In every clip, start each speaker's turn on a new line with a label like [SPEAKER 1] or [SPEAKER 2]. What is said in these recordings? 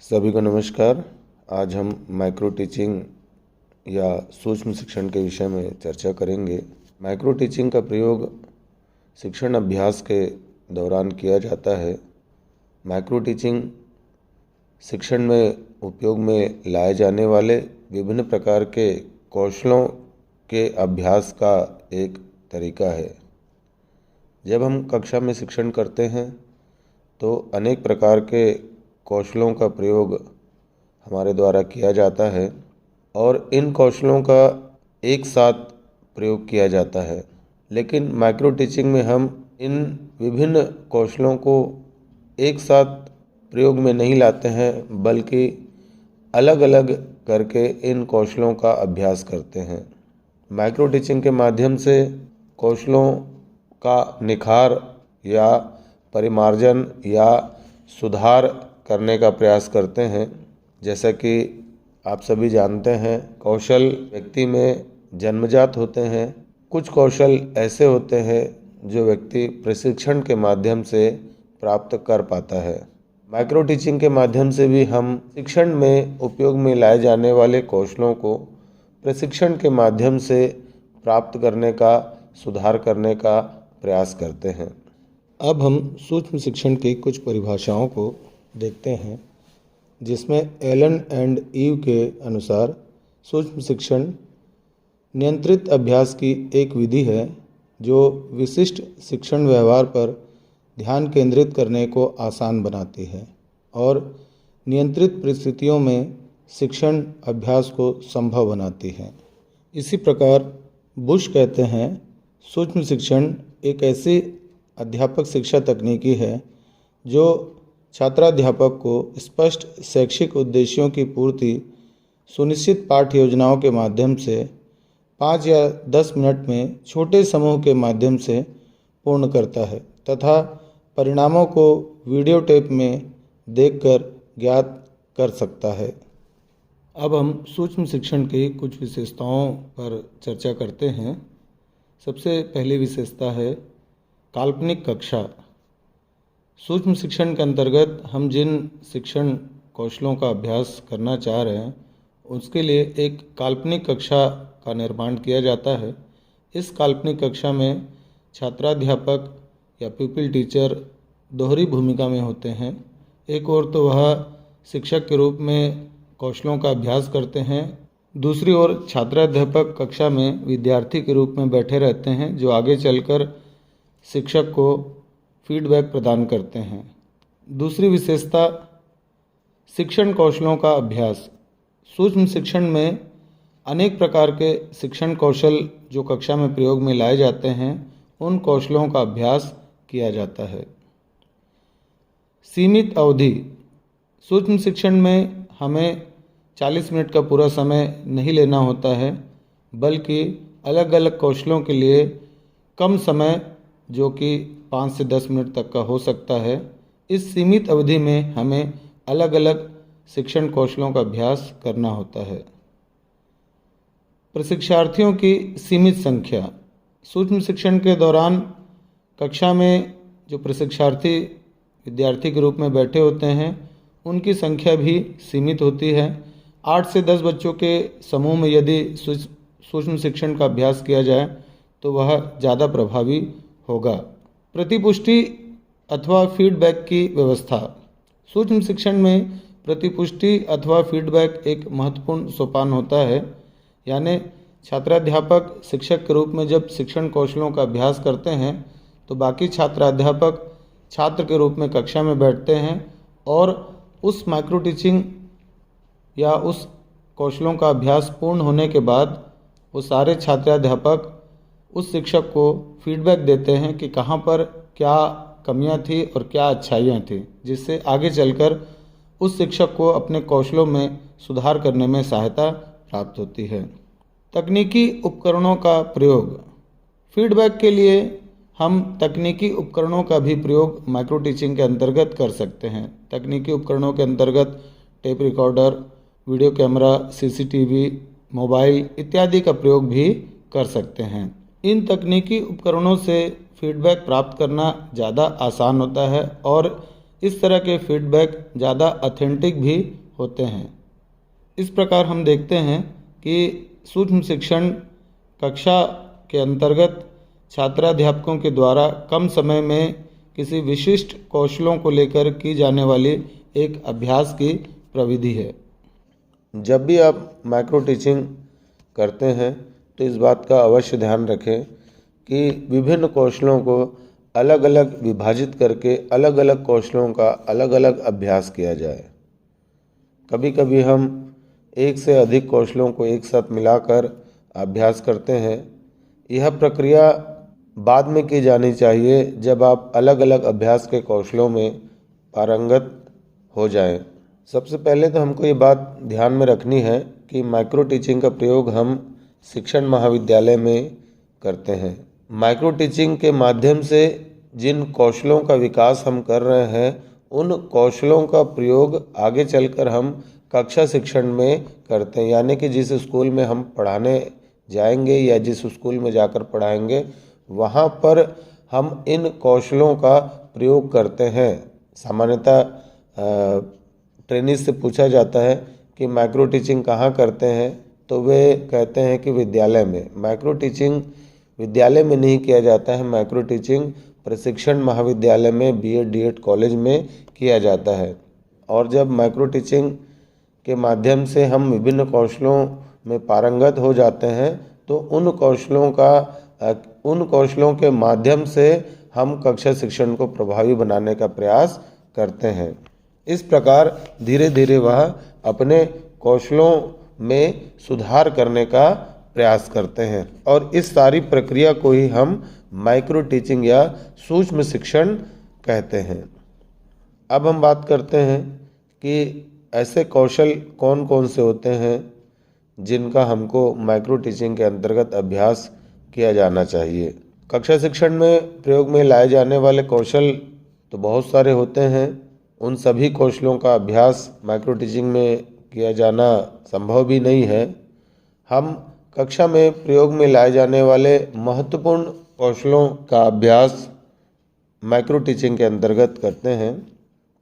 [SPEAKER 1] सभी को नमस्कार। आज हम माइक्रो टीचिंग या सूक्ष्म शिक्षण के विषय में चर्चा करेंगे। माइक्रो टीचिंग का प्रयोग शिक्षण अभ्यास के दौरान किया जाता है। माइक्रो टीचिंग शिक्षण में उपयोग में लाए जाने वाले विभिन्न प्रकार के कौशलों के अभ्यास का एक तरीका है। जब हम कक्षा में शिक्षण करते हैं तो अनेक प्रकार के कौशलों का प्रयोग हमारे द्वारा किया जाता है और इन कौशलों का एक साथ प्रयोग किया जाता है। लेकिन माइक्रो टीचिंग में हम इन विभिन्न कौशलों को एक साथ प्रयोग में नहीं लाते हैं, बल्कि अलग अलग करके इन कौशलों का अभ्यास करते हैं। माइक्रो टीचिंग के माध्यम से कौशलों का निखार या परिमार्जन या सुधार करने का प्रयास करते हैं। जैसा कि आप सभी जानते हैं, कौशल व्यक्ति में जन्मजात होते हैं। कुछ कौशल ऐसे होते हैं जो व्यक्ति प्रशिक्षण के माध्यम से प्राप्त कर पाता है। माइक्रो टीचिंग के माध्यम से भी हम शिक्षण में उपयोग में लाए जाने वाले कौशलों को प्रशिक्षण के माध्यम से प्राप्त करने का, सुधार करने का प्रयास करते हैं। अब हम सूक्ष्म शिक्षण की कुछ परिभाषाओं को देखते हैं, जिसमें एलन एंड ईव के अनुसार सूक्ष्म शिक्षण नियंत्रित अभ्यास की एक विधि है जो विशिष्ट शिक्षण व्यवहार पर ध्यान केंद्रित करने को आसान बनाती है और नियंत्रित परिस्थितियों में शिक्षण अभ्यास को संभव बनाती है। इसी प्रकार बुश कहते हैं, सूक्ष्म शिक्षण एक ऐसी अध्यापक शिक्षा तकनीकी है जो छात्राध्यापक को स्पष्ट शैक्षिक उद्देश्यों की पूर्ति सुनिश्चित पाठ योजनाओं के माध्यम से 5 या 10 मिनट में छोटे समूह के माध्यम से पूर्ण करता है तथा परिणामों को वीडियो टेप में देखकर ज्ञात कर सकता है। अब हम सूक्ष्म शिक्षण की कुछ विशेषताओं पर चर्चा करते हैं। सबसे पहली विशेषता है काल्पनिक कक्षा। सूक्ष्म शिक्षण के अंतर्गत हम जिन शिक्षण कौशलों का अभ्यास करना चाह रहे हैं उसके लिए एक काल्पनिक कक्षा का निर्माण किया जाता है। इस काल्पनिक कक्षा में छात्राध्यापक या प्यूपिल टीचर दोहरी भूमिका में होते हैं। एक ओर तो वह शिक्षक के रूप में कौशलों का अभ्यास करते हैं, दूसरी ओर छात्राध्यापक कक्षा में विद्यार्थी के रूप में बैठे रहते हैं जो आगे चलकर शिक्षक को फीडबैक प्रदान करते हैं। दूसरी विशेषता शिक्षण कौशलों का अभ्यास। सूक्ष्म शिक्षण में अनेक प्रकार के शिक्षण कौशल जो कक्षा में प्रयोग में लाए जाते हैं उन कौशलों का अभ्यास किया जाता है। सीमित अवधि। सूक्ष्म शिक्षण में हमें 40 मिनट का पूरा समय नहीं लेना होता है, बल्कि अलग अलग कौशलों के लिए कम समय जो कि 5 से 10 मिनट तक का हो सकता है, इस सीमित अवधि में हमें अलग अलग शिक्षण कौशलों का अभ्यास करना होता है। प्रशिक्षार्थियों की सीमित संख्या। सूक्ष्म शिक्षण के दौरान कक्षा में जो प्रशिक्षार्थी विद्यार्थी के रूप में बैठे होते हैं उनकी संख्या भी सीमित होती है। 8 से 10 बच्चों के समूह में यदि सूक्ष्म शिक्षण का अभ्यास किया जाए तो वह ज़्यादा प्रभावी होगा। प्रतिपुष्टि अथवा फीडबैक की व्यवस्था। सूक्ष्म शिक्षण में प्रतिपुष्टि अथवा फीडबैक एक महत्वपूर्ण सोपान होता है। यानी छात्राध्यापक शिक्षक के रूप में जब शिक्षण कौशलों का अभ्यास करते हैं तो बाकी छात्राध्यापक छात्र के रूप में कक्षा में बैठते हैं और उस माइक्रो टीचिंग या उस कौशलों का अभ्यास पूर्ण होने के बाद वो सारे छात्राध्यापक उस शिक्षक को फीडबैक देते हैं कि कहाँ पर क्या कमियां थी और क्या अच्छाइयाँ थी, जिससे आगे चलकर उस शिक्षक को अपने कौशलों में सुधार करने में सहायता प्राप्त होती है। तकनीकी उपकरणों का प्रयोग। फीडबैक के लिए हम तकनीकी उपकरणों का भी प्रयोग माइक्रो टीचिंग के अंतर्गत कर सकते हैं। तकनीकी उपकरणों के अंतर्गत tape recorder, video camera, CCTV, mobile इत्यादि का प्रयोग भी कर सकते हैं। इन तकनीकी उपकरणों से फीडबैक प्राप्त करना ज़्यादा आसान होता है और
[SPEAKER 2] इस तरह के फीडबैक ज़्यादा ऑथेंटिक भी होते हैं। इस प्रकार हम देखते हैं कि सूक्ष्म शिक्षण कक्षा के अंतर्गत छात्राध्यापकों के द्वारा कम समय में किसी विशिष्ट कौशलों को लेकर की जाने वाली एक अभ्यास की प्रविधि है।
[SPEAKER 1] जब भी आप माइक्रो टीचिंग करते हैं तो इस बात का अवश्य ध्यान रखें कि विभिन्न कौशलों को अलग अलग विभाजित करके अलग अलग कौशलों का अलग अलग अभ्यास किया जाए। कभी कभी हम एक से अधिक कौशलों को एक साथ मिलाकर अभ्यास करते हैं। यह प्रक्रिया बाद में की जानी चाहिए जब आप अलग अलग अभ्यास के कौशलों में पारंगत हो जाएं। सबसे पहले तो हमको ये बात ध्यान में रखनी है कि माइक्रो टीचिंग का प्रयोग हम शिक्षण महाविद्यालय में करते हैं। माइक्रो टीचिंग के माध्यम से जिन कौशलों का विकास हम कर रहे हैं उन कौशलों का प्रयोग आगे चलकर हम कक्षा शिक्षण में करते हैं, यानी कि जिस स्कूल में हम पढ़ाने जाएंगे या जिस स्कूल में जाकर पढ़ाएंगे वहाँ पर हम इन कौशलों का प्रयोग करते हैं। सामान्यतः ट्रेनिंग से पूछा जाता है कि माइक्रो टीचिंग कहाँ करते हैं, तो वे कहते हैं कि विद्यालय में। माइक्रो टीचिंग विद्यालय में नहीं किया जाता है, माइक्रो टीचिंग प्रशिक्षण महाविद्यालय में बीएड डीएड कॉलेज में किया जाता है। और जब माइक्रो टीचिंग के माध्यम से हम विभिन्न कौशलों में पारंगत हो जाते हैं तो उन कौशलों के माध्यम से हम कक्षा शिक्षण को प्रभावी बनाने का प्रयास करते हैं। इस प्रकार धीरे धीरे वह अपने कौशलों में सुधार करने का प्रयास करते हैं और इस सारी प्रक्रिया को ही हम माइक्रो टीचिंग या सूक्ष्म शिक्षण कहते हैं। अब हम बात करते हैं कि ऐसे कौशल कौन कौन से होते हैं जिनका हमको माइक्रो टीचिंग के अंतर्गत अभ्यास किया जाना चाहिए। कक्षा शिक्षण में प्रयोग में लाए जाने वाले कौशल तो बहुत सारे होते हैं। उन सभी कौशलों का अभ्यास माइक्रो टीचिंग में किया जाना संभव भी नहीं है। हम कक्षा में प्रयोग में लाए जाने वाले महत्वपूर्ण कौशलों का अभ्यास माइक्रो टीचिंग के अंतर्गत करते हैं।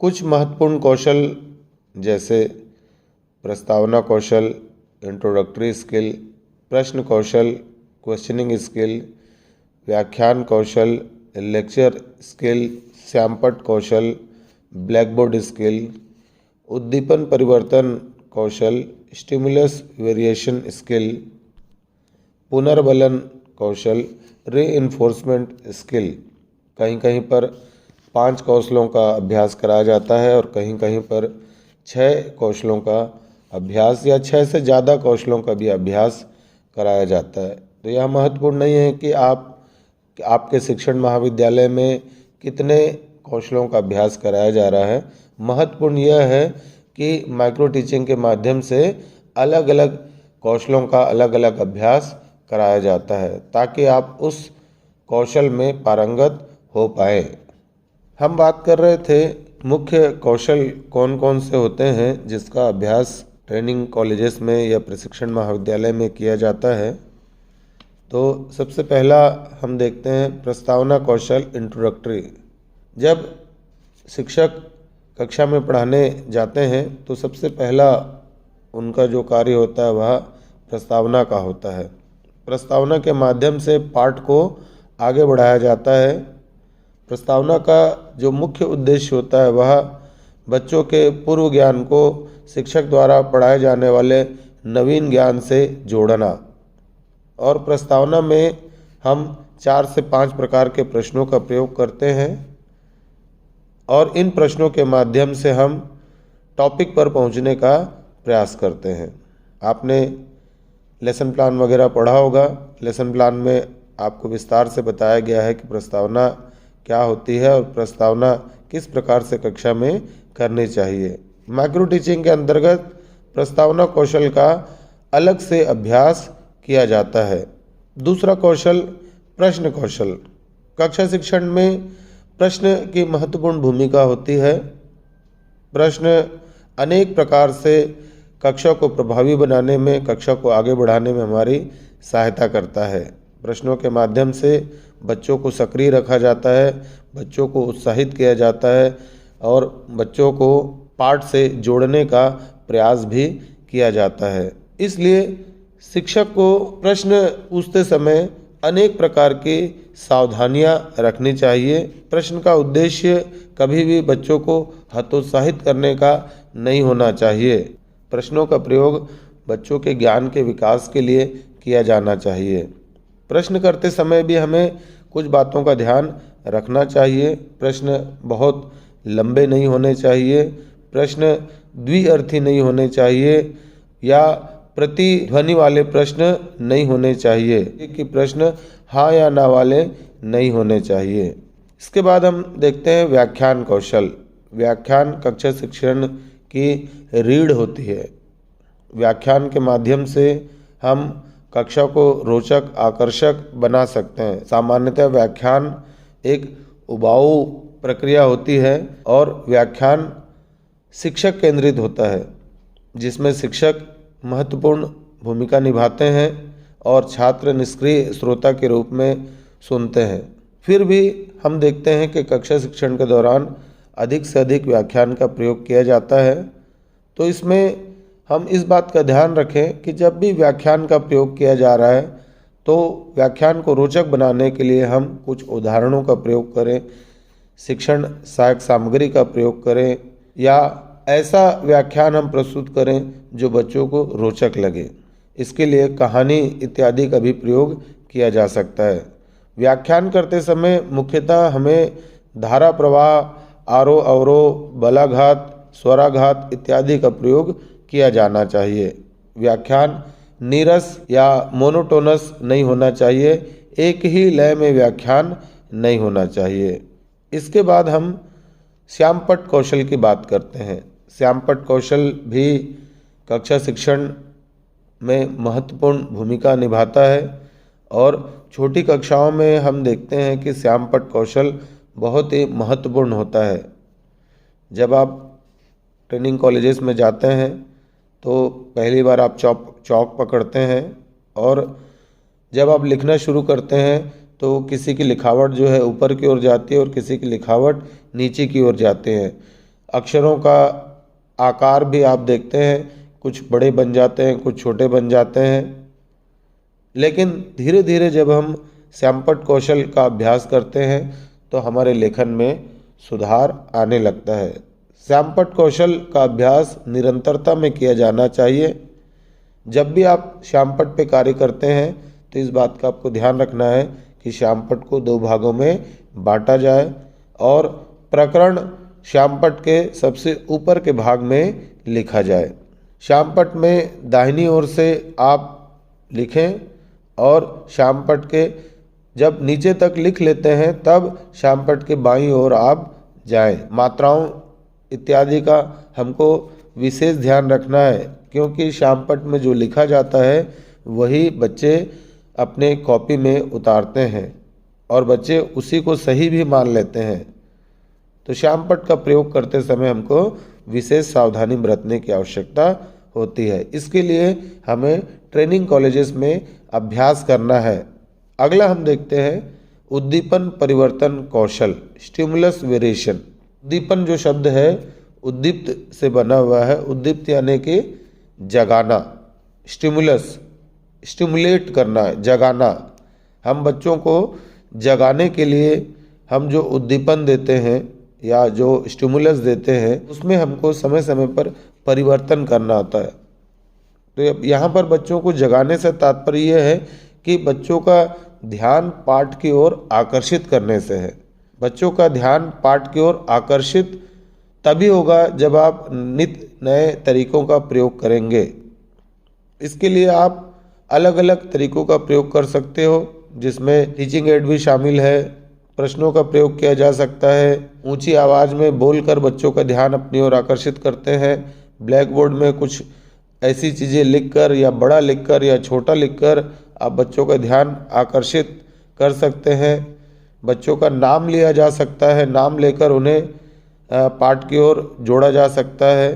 [SPEAKER 1] कुछ महत्वपूर्ण कौशल जैसे प्रस्तावना कौशल, इंट्रोडक्टरी स्किल, प्रश्न कौशल, क्वेश्चनिंग स्किल, व्याख्यान कौशल, लेक्चर स्किल, श्यामपट्ट कौशल, ब्लैक बोर्ड स्किल, उद्दीपन परिवर्तन कौशल, स्टिमुलस वेरिएशन स्किल, पुनर्बलन कौशल, रीइंफोर्समेंट स्किल। कहीं कहीं पर 5 कौशलों का अभ्यास कराया जाता है और कहीं कहीं पर 6 कौशलों का अभ्यास या 6 से ज़्यादा कौशलों का भी अभ्यास कराया जाता है। तो यह महत्वपूर्ण नहीं है कि आपके शिक्षण महाविद्यालय में कितने कौशलों का अभ्यास कराया जा रहा है। महत्वपूर्ण यह है कि माइक्रो टीचिंग के माध्यम से अलग अलग कौशलों का अलग अलग अभ्यास कराया जाता है ताकि आप उस कौशल में पारंगत हो पाए। हम बात कर रहे थे मुख्य कौशल कौन कौन से होते हैं जिसका अभ्यास ट्रेनिंग कॉलेजेस में या प्रशिक्षण महाविद्यालय में किया जाता है। तो सबसे पहला हम देखते हैं प्रस्तावना कौशल, इंट्रोडक्टरी। जब शिक्षक कक्षा में पढ़ाने जाते हैं तो सबसे पहला उनका जो कार्य होता है वह प्रस्तावना का होता है। प्रस्तावना के माध्यम से पाठ को आगे बढ़ाया जाता है। प्रस्तावना का जो मुख्य उद्देश्य होता है वह बच्चों के पूर्व ज्ञान को शिक्षक द्वारा पढ़ाए जाने वाले नवीन ज्ञान से जोड़ना। और प्रस्तावना में हम 4 से 5 प्रकार के प्रश्नों का प्रयोग करते हैं और इन प्रश्नों के माध्यम से हम टॉपिक पर पहुंचने का प्रयास करते हैं। आपने लेसन प्लान वगैरह पढ़ा होगा। लेसन प्लान में आपको विस्तार से बताया गया है कि प्रस्तावना क्या होती है और प्रस्तावना किस प्रकार से कक्षा में करनी चाहिए। माइक्रो टीचिंग के अंतर्गत प्रस्तावना कौशल का अलग से अभ्यास किया जाता है। दूसरा कौशल प्रश्न कौशल। कक्षा शिक्षण में प्रश्न की महत्वपूर्ण भूमिका होती है। प्रश्न अनेक प्रकार से कक्षा को प्रभावी बनाने में, कक्षा को आगे बढ़ाने में हमारी सहायता करता है। प्रश्नों के माध्यम से बच्चों को सक्रिय रखा जाता है, बच्चों को उत्साहित किया जाता है, और बच्चों को पाठ से जोड़ने का प्रयास भी किया जाता है। इसलिए शिक्षक को प्रश्न पूछते समय अनेक प्रकार की सावधानियां रखनी चाहिए। प्रश्न का उद्देश्य कभी भी बच्चों को हतोत्साहित करने का नहीं होना चाहिए। प्रश्नों का प्रयोग बच्चों के ज्ञान के विकास के लिए किया जाना चाहिए। प्रश्न करते समय भी हमें कुछ बातों का ध्यान रखना चाहिए। प्रश्न बहुत लंबे नहीं होने चाहिए, प्रश्न द्विअर्थी नहीं होने चाहिए या प्रतिध्वनि वाले प्रश्न नहीं होने चाहिए कि प्रश्न हाँ या ना वाले नहीं होने चाहिए। इसके बाद हम देखते हैं व्याख्यान कौशल। व्याख्यान कक्षा शिक्षण की रीढ़ होती है। व्याख्यान के माध्यम से हम कक्षा को रोचक आकर्षक बना सकते हैं। सामान्यतः व्याख्यान एक उबाऊ प्रक्रिया होती है और व्याख्यान शिक्षक केंद्रित होता है, जिसमें शिक्षक महत्वपूर्ण भूमिका निभाते हैं और छात्र निष्क्रिय श्रोता के रूप में सुनते हैं। फिर भी हम देखते हैं कि कक्षा शिक्षण के दौरान अधिक से अधिक व्याख्यान का प्रयोग किया जाता है। तो इसमें हम इस बात का ध्यान रखें कि जब भी व्याख्यान का प्रयोग किया जा रहा है तो व्याख्यान को रोचक बनाने के लिए हम कुछ उदाहरणों का प्रयोग करें, शिक्षण सहायक सामग्री का प्रयोग करें या ऐसा व्याख्यान हम प्रस्तुत करें जो बच्चों को रोचक लगे। इसके लिए कहानी इत्यादि का भी प्रयोग किया जा सकता है। व्याख्यान करते समय मुख्यतः हमें धारा प्रवाह, आरोह अवरोह, बलाघात, स्वराघात इत्यादि का प्रयोग किया जाना चाहिए। व्याख्यान नीरस या मोनोटोनस नहीं होना चाहिए, एक ही लय में व्याख्यान नहीं होना चाहिए। इसके बाद हम श्यामपट्ट कौशल की बात करते हैं। श्यामपट्ट कौशल भी कक्षा शिक्षण में महत्वपूर्ण भूमिका निभाता है और छोटी कक्षाओं में हम देखते हैं कि श्यामपट्ट कौशल बहुत ही महत्वपूर्ण होता है। जब आप ट्रेनिंग कॉलेजेस में जाते हैं तो पहली बार आप चौक पकड़ते हैं और जब आप लिखना शुरू करते हैं तो किसी की लिखावट जो है ऊपर की ओर जाती है और किसी की लिखावट नीचे की ओर जाते हैं। अक्षरों का आकार भी आप देखते हैं, कुछ बड़े बन जाते हैं, कुछ छोटे बन जाते हैं। लेकिन धीरे धीरे जब हम श्यामपट्ट कौशल का अभ्यास करते हैं तो हमारे लेखन में सुधार आने लगता है। श्यामपट्ट कौशल का अभ्यास निरंतरता में किया जाना चाहिए। जब भी आप श्यामपट्ट पे कार्य करते हैं तो इस बात का आपको ध्यान रखना है कि श्यामपट्ट को 2 भागों में बांटा जाए और प्रकरण श्यामपट्ट के सबसे ऊपर के भाग में लिखा जाए। श्यामपट्ट में दाहिनी ओर से आप लिखें और श्यामपट्ट के जब नीचे तक लिख लेते हैं तब श्यामपट्ट के बाईं ओर आप जाएं। मात्राओं इत्यादि का हमको विशेष ध्यान रखना है, क्योंकि श्यामपट्ट में जो लिखा जाता है वही बच्चे अपने कॉपी में उतारते हैं और बच्चे उसी को सही भी मान लेते हैं। तो श्यामपट्ट का प्रयोग करते समय हमको विशेष सावधानी बरतने की आवश्यकता होती है। इसके लिए हमें ट्रेनिंग कॉलेजेस में अभ्यास करना है। अगला हम देखते हैं उद्दीपन परिवर्तन कौशल, स्टिमुलस वेरिएशन। उद्दीपन जो शब्द है उद्दीप्त से बना हुआ है। उद्दीप्त यानी कि जगाना, स्टिमुलस स्टिमुलेट करना, जगाना। हम बच्चों को जगाने के लिए हम जो उद्दीपन देते हैं या जो स्टिमुलस देते हैं उसमें हमको समय समय पर परिवर्तन करना होता है। तो यहाँ पर बच्चों को जगाने से तात्पर्य यह है कि बच्चों का ध्यान पाठ की ओर आकर्षित करने से है। बच्चों का ध्यान पाठ की ओर आकर्षित तभी होगा जब आप नित्य नए तरीकों का प्रयोग करेंगे। इसके लिए आप अलग अलग तरीकों का प्रयोग कर सकते हो, जिसमें टीचिंग एड भी शामिल है। प्रश्नों का प्रयोग किया जा सकता है। ऊंची आवाज़ में बोलकर बच्चों का ध्यान अपनी ओर आकर्षित करते हैं। ब्लैक बोर्ड में कुछ ऐसी चीज़ें लिखकर या बड़ा लिखकर या छोटा लिखकर आप बच्चों का ध्यान आकर्षित कर सकते हैं। बच्चों का नाम लिया जा सकता है, नाम लेकर उन्हें पाठ की ओर जोड़ा जा सकता है।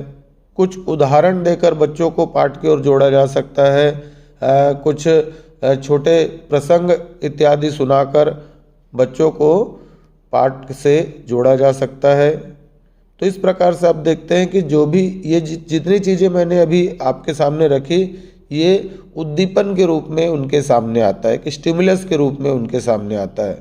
[SPEAKER 1] कुछ उदाहरण देकर बच्चों को पाठ की ओर जोड़ा जा सकता है। कुछ छोटे प्रसंग इत्यादि सुनाकर बच्चों को पाठ से जोड़ा जा सकता है। तो इस प्रकार से आप देखते हैं कि जो भी ये जितनी चीज़ें मैंने अभी आपके सामने रखी, ये उद्दीपन के रूप में उनके सामने आता है, कि स्टिमुलस के रूप में उनके सामने आता है।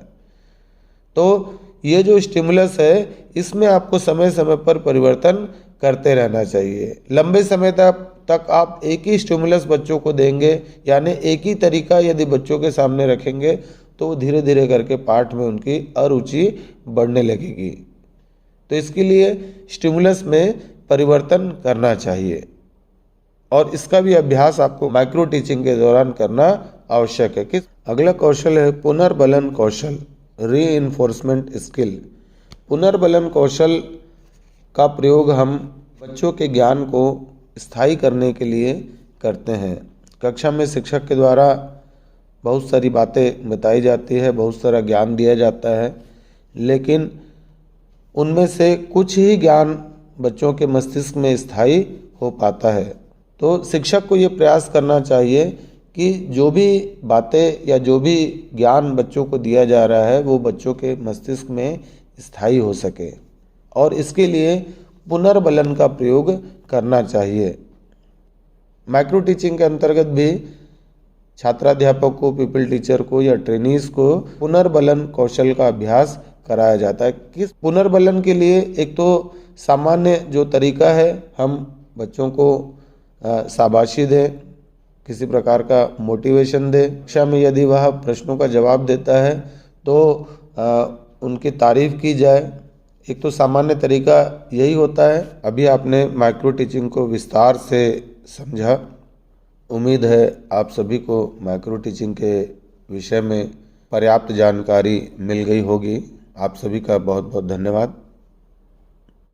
[SPEAKER 1] तो ये जो स्टिमुलस है, इसमें आपको समय समय पर परिवर्तन करते रहना चाहिए। लंबे समय तक आप एक ही स्टिमुलस बच्चों को देंगे, यानी एक ही तरीका यदि बच्चों के सामने रखेंगे, तो धीरे धीरे करके पाठ में उनकी अरुचि बढ़ने लगेगी। तो इसके लिए स्टिमुलस में परिवर्तन करना चाहिए, और इसका भी अभ्यास आपको माइक्रो टीचिंग के दौरान करना आवश्यक है। अगला कौशल है पुनर्बलन कौशल, रीइंफोर्समेंट स्किल। पुनर्बलन कौशल का प्रयोग हम बच्चों के ज्ञान को स्थायी करने के लिए करते हैं। कक्षा में शिक्षक के द्वारा बहुत सारी बातें बताई जाती है, बहुत सारा ज्ञान दिया जाता है, लेकिन उनमें से कुछ ही ज्ञान बच्चों के मस्तिष्क में स्थायी हो पाता है। तो शिक्षक को ये प्रयास करना चाहिए कि जो भी बातें या जो भी ज्ञान बच्चों को दिया जा रहा है, वो बच्चों के मस्तिष्क में स्थायी हो सके, और इसके लिए पुनर्बलन का प्रयोग करना चाहिए। माइक्रो टीचिंग के अंतर्गत भी छात्राध्यापक को, पीपल टीचर को या ट्रेनीज को पुनर्बलन कौशल का अभ्यास कराया जाता है। किस पुनर्बलन के लिए एक तो सामान्य जो तरीका है, हम बच्चों को शाबाशी दें, किसी प्रकार का मोटिवेशन दें। कक्षा में यदि वह प्रश्नों का जवाब देता है तो उनकी तारीफ की जाए। एक तो सामान्य तरीका यही होता है। अभी आपने माइक्रो टीचिंग को विस्तार से समझा। उम्मीद है आप सभी को माइक्रो टीचिंग के विषय में पर्याप्त जानकारी मिल गई होगी। आप सभी का बहुत बहुत धन्यवाद।